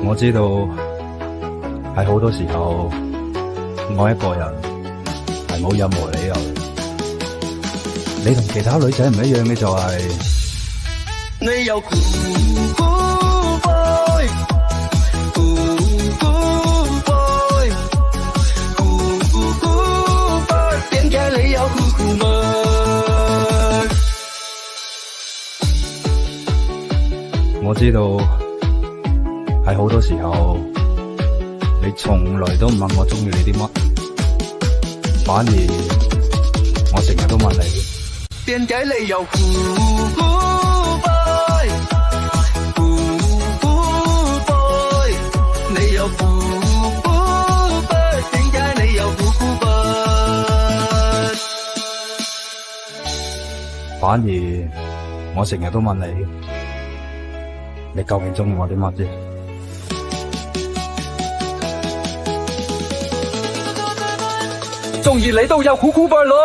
我知道喺好多時候，愛一個人係冇任何理由嘅。你同其他女仔唔一樣嘅就係，你有酷酷 boy， 酷酷 boy， 酷酷 boy， 點解你有酷酷 boy？ 我知道喺好多時候，你從來都唔問我鍾意你啲乜，反而我成日都問你。點解你有酷酷 boy， 酷酷 boy， 你有酷酷 boy， 點解你有酷酷 boy？ 反而我成日都問你，你究竟鍾意我啲乜啫？中意你都有酷酷 boy 咯。